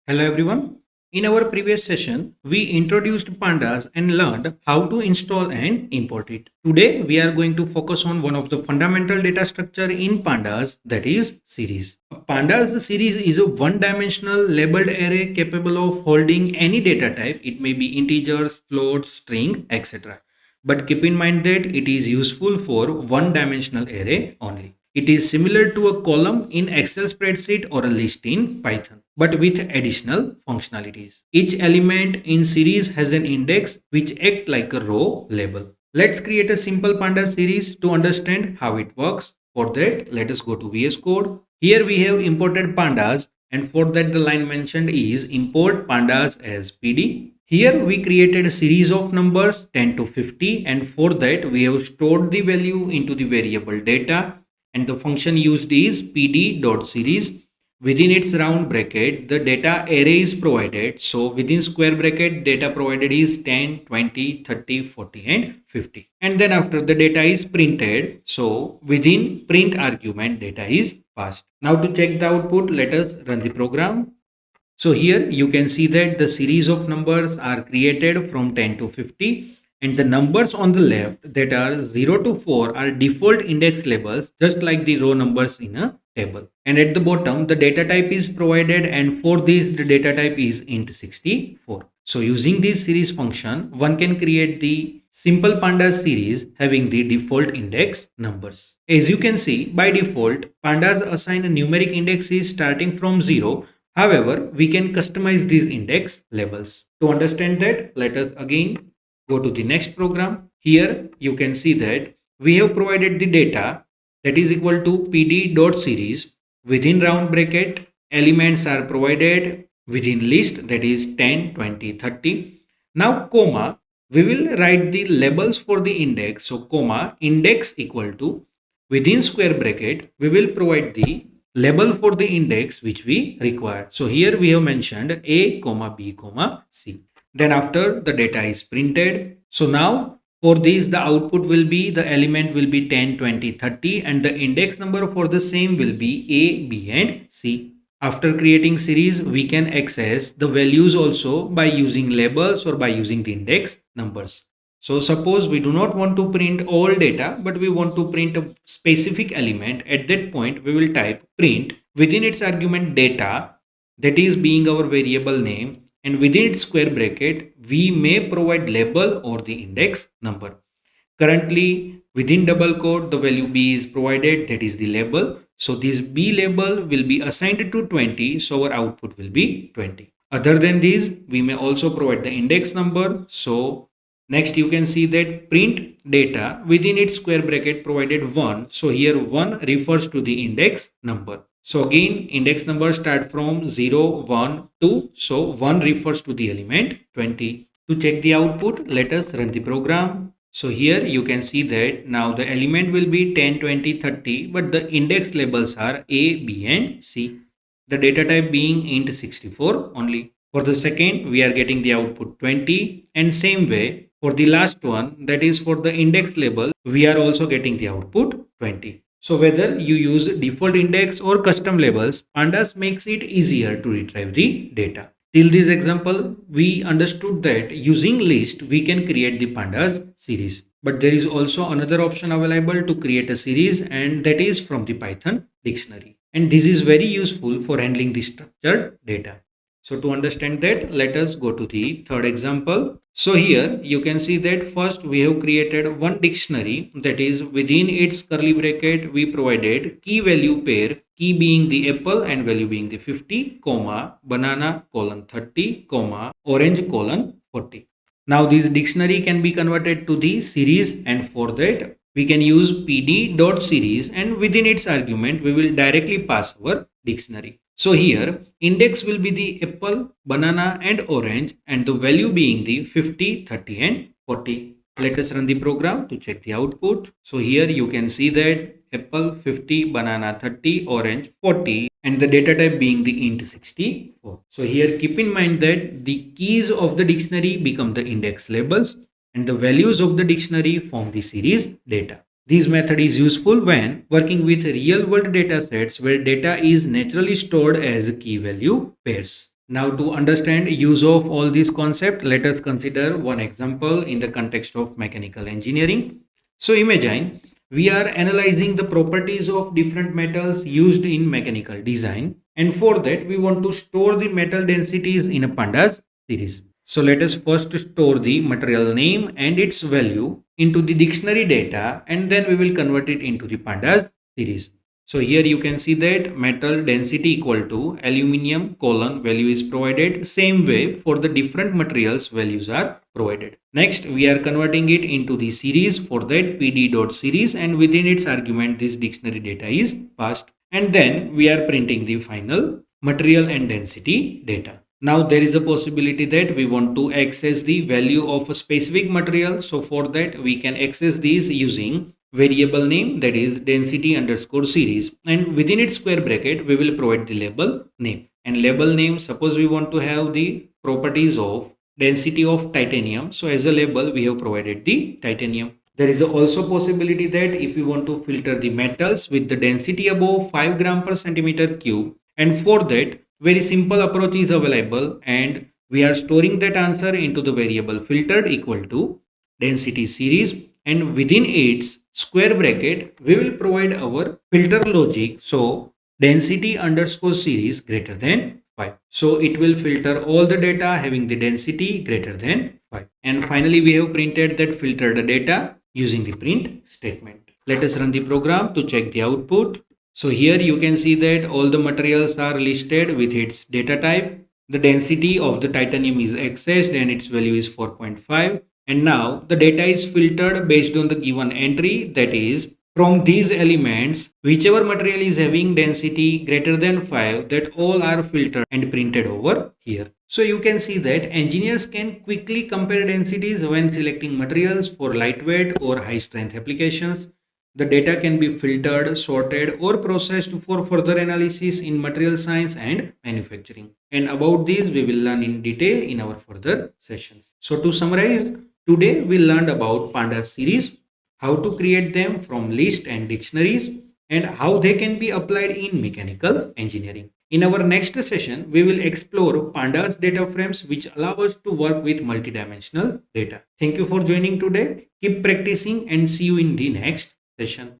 Hello everyone. In our previous session, we introduced Pandas and learned how to install and import it. Today, we are going to focus on one of the fundamental data structure in Pandas, that is series. A Pandas series is a one-dimensional labeled array capable of holding any data type. It may be integers, floats, string, etc. But keep in mind that it is useful for one-dimensional array only. It is similar to a column in Excel spreadsheet or a list in Python, but with additional functionalities. Each element in series has an index which acts like a row label. Let's create a simple Pandas series to understand how it works. For that, let us go to VS Code. Here we have imported Pandas, and for that the line mentioned is import Pandas as PD. Here we created a series of numbers 10 to 50, and for that we have stored the value into the variable data, and the function used is pd.series. Within its round bracket the data array is provided, so within square bracket data provided is 10, 20, 30, 40 and 50, and then after the data is printed, so within print argument data is passed. Now to check the output, let us run the program. So here you can see that the series of numbers are created from 10 to 50, and the numbers on the left that are 0 to 4 are default index labels, just like the row numbers in a table. And at the bottom the data type is provided, and for this the data type is int64. So using this series function one can create the simple pandas series having the default index numbers. As you can see, by default pandas assign a numeric indexes starting from 0. However, we can customize these index labels. To understand that, let us again go to the next program. Here you can see that we have provided the data that is equal to pd.series. Within round bracket, elements are provided within list, that is 10, 20, 30. Now comma, we will write the labels for the index. So comma index equal to, within square bracket we will provide the label for the index which we require. So here we have mentioned a comma b comma c. Then after the data is printed. So now for this the output will be, the element will be 10, 20, 30, and the index number for the same will be a, b and c. After creating series we can access the values also by using labels or by using the index numbers. So suppose we do not want to print all data, but we want to print a specific element. At that point, we will type print within its argument data, that is being our variable name, and within its square bracket, we may provide label or the index number. Currently, within double quote, the value b is provided, that is the label. So this b label will be assigned to 20, so our output will be 20. Other than these, we may also provide the index number. So next you can see that print data within its square bracket provided 1. So here 1 refers to the index number. So again index number start from 0, 1, 2. So 1 refers to the element 20. To check the output, let us run the program. So here you can see that now the element will be 10, 20, 30, but the index labels are A, B and C. The data type being int64 only. For the second, we are getting the output 20, and same way for the last one, that is for the index label, we are also getting the output 20. So whether you use default index or custom labels, Pandas makes it easier to retrieve the data. Till this example, we understood that using list, we can create the Pandas series. But there is also another option available to create a series, and that is from the Python dictionary. And this is very useful for handling the structured data. So to understand that, let us go to the third example. So here you can see that first we have created one dictionary, that is within its curly bracket we provided key value pair, key being the apple and value being the 50, comma banana colon 30, comma orange colon 40. Now this dictionary can be converted to the series, and for that we can use pd.series, and within its argument we will directly pass our dictionary. So here index will be the apple, banana and orange, and the value being the 50, 30 and 40. Let us run the program to check the output. So here you can see that apple 50, banana 30, orange 40, and the data type being the int64. So here keep in mind that the keys of the dictionary become the index labels, and the values of the dictionary form the series data. This method is useful when working with real-world datasets where data is naturally stored as key value pairs. Now, to understand use of all these concepts, let us consider one example in the context of mechanical engineering. So imagine we are analyzing the properties of different metals used in mechanical design, and for that we want to store the metal densities in a pandas series. So let us first store the material name and its value into the dictionary data, and then we will convert it into the pandas series. So here you can see that metal density equal to aluminium colon value is provided. Same way for the different materials values are provided. Next we are converting it into the series. For that pd dot series, and within its argument this dictionary data is passed, and then we are printing the final material and density data. Now there is a possibility that we want to access the value of a specific material. So for that we can access these using variable name, that is density underscore series, and within its square bracket we will provide the label name. And label name, suppose we want to have the properties of density of titanium, so as a label we have provided the titanium. There is also possibility that if we want to filter the metals with the density above 5 gram per centimeter cube, and for that very simple approach is available, and we are storing that answer into the variable filtered equal to density series, and within its square bracket we will provide our filter logic. So density underscore series greater than 5, so it will filter all the data having the density greater than 5, and finally we have printed that filtered data using the print statement. Let us run the program to check the output. So here you can see that all the materials are listed with its data type. The density of the titanium is accessed and its value is 4.5. And now the data is filtered based on the given entry, that is from these elements whichever material is having density greater than 5, that all are filtered and printed over here. So you can see that engineers can quickly compare densities when selecting materials for lightweight or high strength applications. The data can be filtered, sorted, or processed for further analysis in material science and manufacturing. And about these, we will learn in detail in our further sessions. So, to summarize, today we learned about Pandas series, how to create them from list and dictionaries, and how they can be applied in mechanical engineering. In our next session, we will explore Pandas data frames which allow us to work with multidimensional data. Thank you for joining today. Keep practicing and see you in the next session.